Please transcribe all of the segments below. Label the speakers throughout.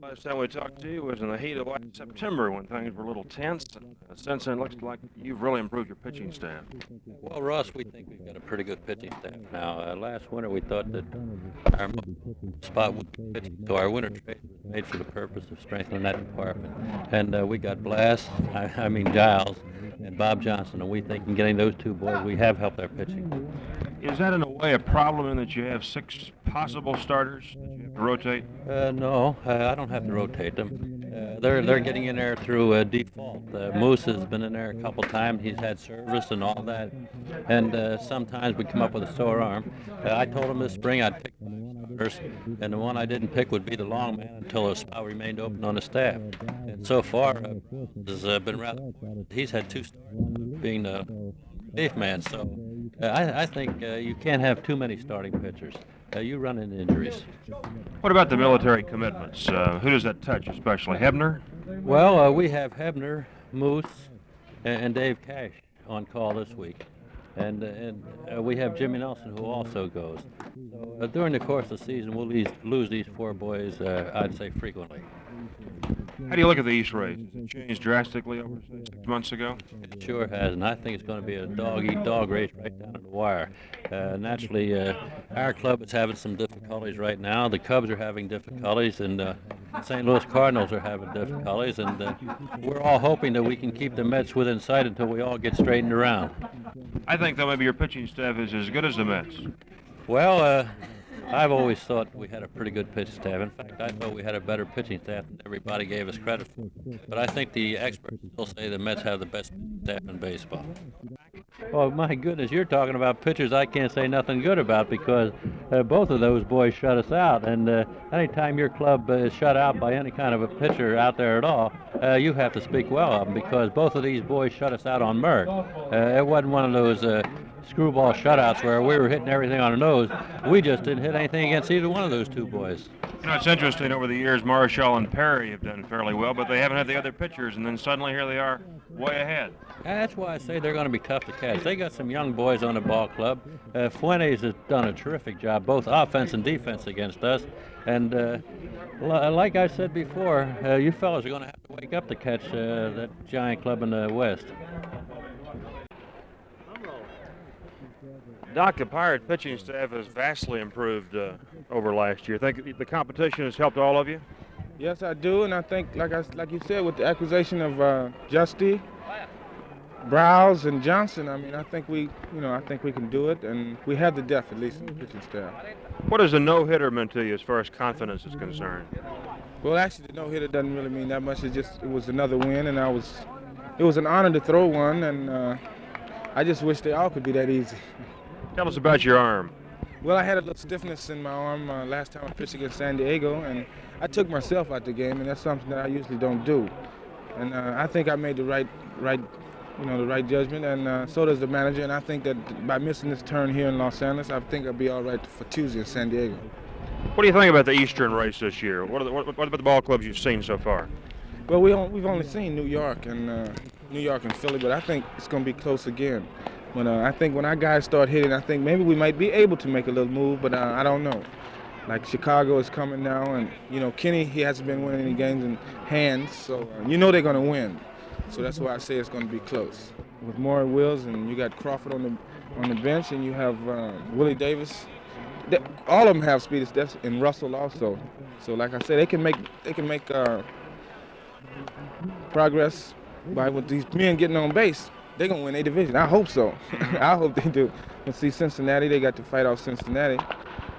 Speaker 1: Last time we talked to you was in the heat of last September when things were a little tense. And since then, it looks like you've really improved your pitching staff.
Speaker 2: Well, Ross, we think we've got a pretty good pitching staff now. Last winter, we thought that our spot would be pitching, so our winter trade was made for the purpose of strengthening that department. And we got Blass, I mean Giles, and Bob Johnson, and we think in getting those two boys, we have helped our pitching.
Speaker 1: Is that in a way a problem in that you have six possible starters that you have to rotate?
Speaker 2: No, I don't have to rotate them. They're getting in there through default. Moose has been in there a couple times. He's had service and all that, and sometimes we come up with a sore arm. I told him this spring I'd pick starters, and the one I didn't pick would be the long man until a spot remained open on the staff. And so far, has been rather. He's had two starters, being the relief man. So I think you can't have too many starting pitchers. You run into injuries.
Speaker 1: What about the military commitments? Who does that touch especially? Hebner?
Speaker 2: Well, we have Hebner, Moose, and Dave Cash on call this week. And we have Jimmy Nelson, who also goes. So during the course of the season, we'll lose these four boys, I'd say, frequently.
Speaker 1: How do you look at the East race? Has it changed drastically over 6 months ago?
Speaker 2: It sure has, and I think it's going to be a dog-eat-dog race right down to the wire. Naturally, our club is having some difficulties right now. The Cubs are having difficulties, and St. Louis Cardinals are having difficulties, and we're all hoping that we can keep the Mets within sight until we all get straightened around.
Speaker 1: I think, though, maybe your pitching staff is as good as the Mets.
Speaker 2: Well, I've always thought we had a pretty good pitching staff. In fact, I thought we had a better pitching staff than everybody gave us credit for. But I think the experts still say the Mets have the best staff in baseball. Oh, my goodness, you're talking about pitchers I can't say nothing good about because both of those boys shut us out. And anytime your club is shut out by any kind of a pitcher out there at all, you have to speak well of them because both of these boys shut us out on merit. It wasn't one of those screwball shutouts where we were hitting everything on the nose. We just didn't hit anything against either one of those two boys.
Speaker 1: You know, it's interesting, over the years, Marshall and Perry have done fairly well, but they haven't had the other pitchers, and then suddenly here they are way ahead.
Speaker 2: That's why I say they're going to be tough to catch. They got some young boys on the ball club. Fuentes has done a terrific job, both offense and defense against us. And like I said before, you fellas are going to have to wake up to catch that giant club in the West.
Speaker 1: Doc, the Pirate pitching staff has vastly improved over last year. Think the competition has helped all of you?
Speaker 3: Yes, I do, and I think, like you said, with the acquisition of Justy, Browse, and Johnson, I mean, I think we can do it, and we have the depth at least in the pitching staff.
Speaker 1: What has a no-hitter meant to you as far as confidence is concerned?
Speaker 3: Well, actually, the no-hitter doesn't really mean that much. It was another win, and it was an honor to throw one, and I just wish they all could be that easy.
Speaker 1: Tell us about your arm.
Speaker 3: Well, I had a little stiffness in my arm last time I pitched against San Diego, and I took myself out the game, and that's something that I usually don't do. And I think I made the right judgment, and so does the manager. And I think that by missing this turn here in Los Angeles, I think I'll be all right for Tuesday in San Diego.
Speaker 1: What do you think about the Eastern race this year? What about the ball clubs you've seen so far?
Speaker 3: Well, we've only seen New York and Philly, but I think it's going to be close again. But I think when our guys start hitting, I think maybe we might be able to make a little move, but I don't know. Like Chicago is coming now, and Kenny, he hasn't been winning any games in hands, so they're going to win. So that's why I say it's going to be close. With Maury Wills, and you got Crawford on the bench, and you have Willie Davis. All of them have speed, and Russell also. So like I said, they can make progress by with these men getting on base. They're going to win their division. I hope so. I hope they do. And see, Cincinnati, they got to fight off Cincinnati.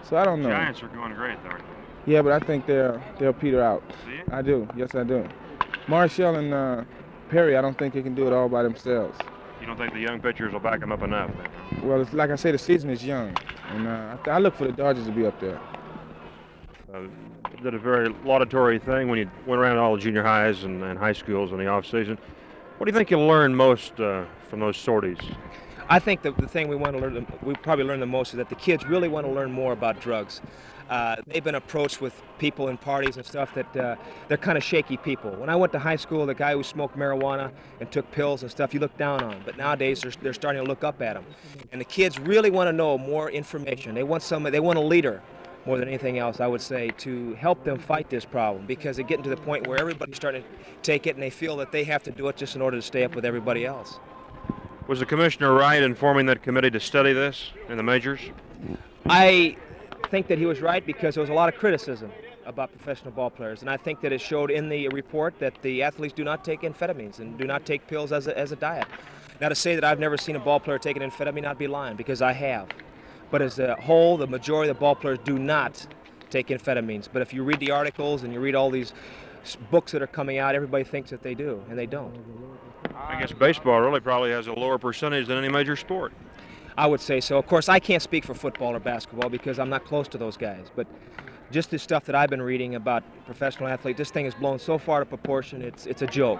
Speaker 3: So I don't know.
Speaker 1: Giants are going great, though.
Speaker 3: Yeah, but I think they'll peter out.
Speaker 1: See?
Speaker 3: I do. Yes, I do. Marshall and Perry, I don't think they can do it all by themselves.
Speaker 1: You don't think the young pitchers will back them up enough?
Speaker 3: Well, it's, like I say, the season is young. And I look for the Dodgers to be up there.
Speaker 1: Did a very laudatory thing when you went around all the junior highs and high schools in the off season. What do you think you'll learn most from those sorties?
Speaker 4: I think the thing we probably learn the most is that the kids really want to learn more about drugs. They've been approached with people in parties and stuff that they're kind of shaky people. When I went to high school, the guy who smoked marijuana and took pills and stuff, you look down on him. But nowadays, they're starting to look up at him. And the kids really want to know more information. They want a leader more than anything else, I would say, to help them fight this problem, because it's getting to the point where everybody's starting to take it and they feel that they have to do it just in order to stay up with everybody else.
Speaker 1: Was the commissioner right in forming that committee to study this in the majors?
Speaker 4: I think that he was right, because there was a lot of criticism about professional ball players, and I think that it showed in the report that the athletes do not take amphetamines and do not take pills as a diet. Now, to say that I've never seen a ball player take an amphetamine, I'd be lying, because I have. But as a whole, the majority of the ball players do not take amphetamines. But if you read the articles and you read all these books that are coming out, everybody thinks that they do, and they don't.
Speaker 1: I guess baseball really probably has a lower percentage than any major sport.
Speaker 4: I would say so. Of course, I can't speak for football or basketball because I'm not close to those guys. But just the stuff that I've been reading about professional athletes, this thing is blown so far out of proportion, it's a joke.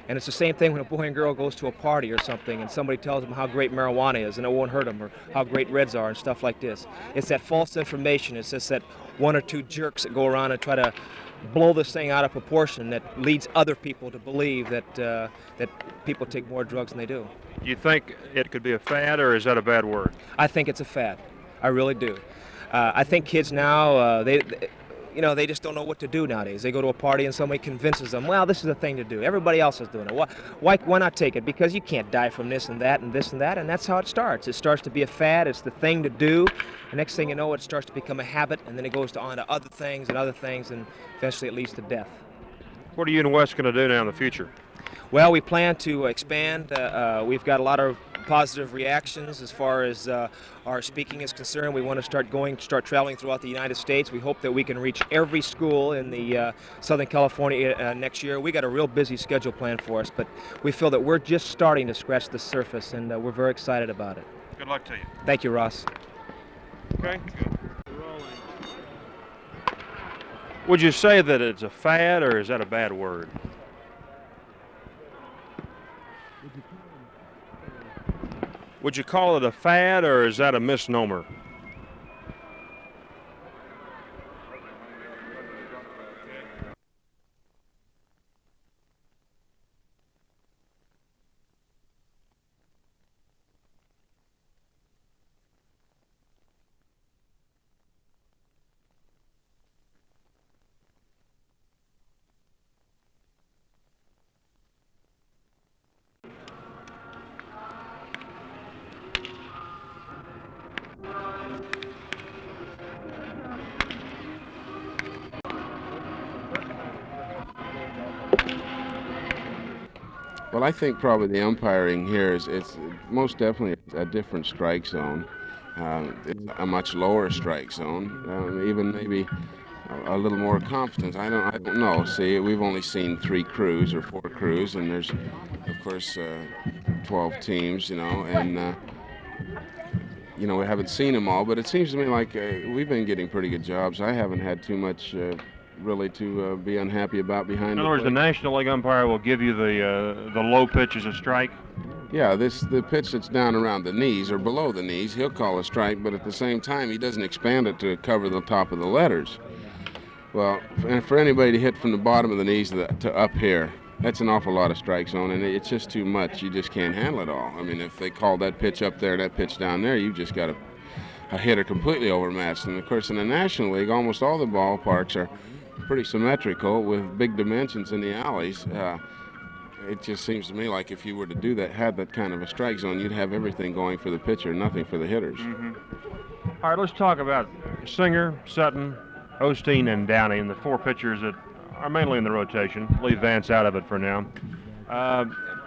Speaker 4: And it's the same thing when a boy and girl goes to a party or something and somebody tells them how great marijuana is and it won't hurt them, or how great reds are and stuff like this. It's that false information. It's just that one or two jerks that go around and try to blow this thing out of proportion that leads other people to believe that that people take more drugs than they do.
Speaker 1: Do you think it could be a fad, or is that a bad word?
Speaker 4: I think it's a fad. I really do. I think kids now, they just don't know what to do nowadays. They go to a party and somebody convinces them, well, this is the thing to do. Everybody else is doing it. Why not take it? Because you can't die from this and that and this and that, and that's how it starts. It starts to be a fad. It's the thing to do. The next thing you know, it starts to become a habit, and then it goes on to other things, and eventually it leads to death.
Speaker 1: What are you and Wes going to do now in the future?
Speaker 4: Well, we plan to expand. We've got a lot of positive reactions as far as our speaking is concerned. We want to start traveling throughout the United States. We hope that we can reach every school in the Southern California next year. We got a real busy schedule planned for us, but we feel that we're just starting to scratch the surface, and we're very excited about it.
Speaker 1: Good luck to you.
Speaker 4: Thank you, Ross.
Speaker 1: Okay, good. Would you say that it's a fad, or is that a bad word? Would you call it a fad, or is that a misnomer?
Speaker 5: Well, I think probably the umpiring here it's most definitely a different strike zone. It's a much lower strike zone, even maybe a little more confidence. I don't know. See, we've only seen 3 crews or 4 crews, and there's, of course, 12 teams, and we haven't seen them all. But it seems to me like we've been getting pretty good jobs. I haven't had too much really to be unhappy about behind.
Speaker 1: In other words, the National League umpire will give you the low pitch as a strike.
Speaker 5: Yeah, the pitch that's down around the knees or below the knees, he'll call a strike, but at the same time, he doesn't expand it to cover the top of the letters. Well, and for anybody to hit from the bottom of the knees to up here, that's an awful lot of strike zone, and it's just too much. You just can't handle it all. I mean, if they call that pitch up there, that pitch down there, you've just got a hitter completely overmatched. And of course, in the National League, almost all the ballparks are pretty symmetrical with big dimensions in the alleys. It just seems to me like if you were to had that kind of a strike zone, you'd have everything going for the pitcher, nothing for the hitters.
Speaker 1: Mm-hmm. All right, let's talk about Singer, Sutton, Osteen, and Downey, and the 4 pitchers that are mainly in the rotation. Leave Vance out of it for now.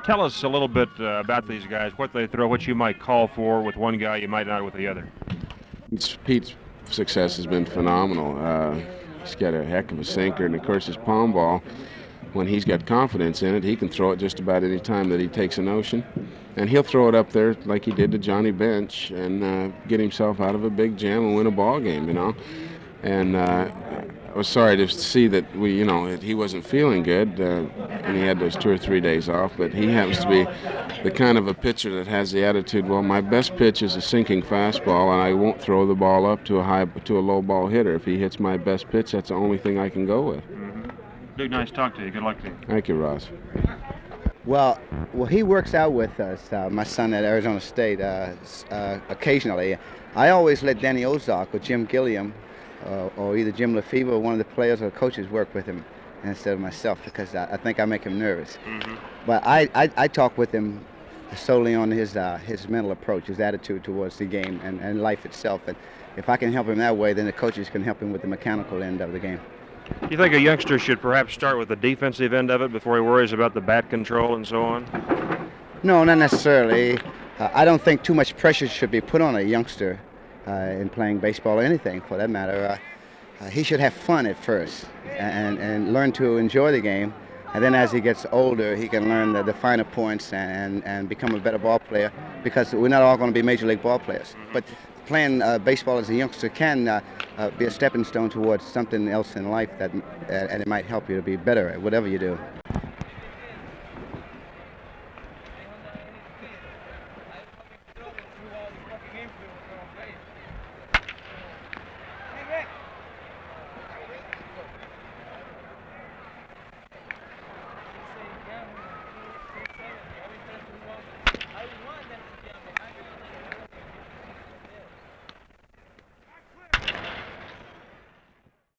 Speaker 1: Tell us a little bit about these guys, what they throw, what you might call for with one guy, you might not with the other.
Speaker 5: Pete's success has been phenomenal. He's got a heck of a sinker, and of course his palm ball, when he's got confidence in it, he can throw it just about any time that he takes a notion. And he'll throw it up there like he did to Johnny Bench and get himself out of a big jam and win a ball game, And I was sorry to see that he wasn't feeling good, and he had those 2 or 3 days off. But he happens to be the kind of a pitcher that has the attitude, well, my best pitch is a sinking fastball, and I won't throw the ball up to a low ball hitter. If he hits my best pitch, that's the only thing I can go with.
Speaker 1: Mm-hmm. Duke, nice to talk to you. Good luck to you.
Speaker 5: Thank you, Ross.
Speaker 6: Well, he works out with us, my son at Arizona State, occasionally. I always let Danny Ozark or Jim Gilliam or either Jim Lefebvre or one of the players or coaches work with him instead of myself, because I think I make him nervous. But I talk with him solely on his mental approach, his attitude towards the game and life itself. And if I can help him that way, then the coaches can help him with the mechanical end of the game.
Speaker 1: Do you think a youngster should perhaps start with the defensive end of it before he worries about the bat control and so on?
Speaker 6: No, not necessarily. I don't think too much pressure should be put on a youngster in playing baseball or anything for that matter. He should have fun at first and learn to enjoy the game. And then as he gets older, he can learn the finer points and become a better ball player, because we're not all going to be major league ball players. But playing baseball as a youngster can be a stepping stone towards something else in life and it might help you to be better at whatever you do.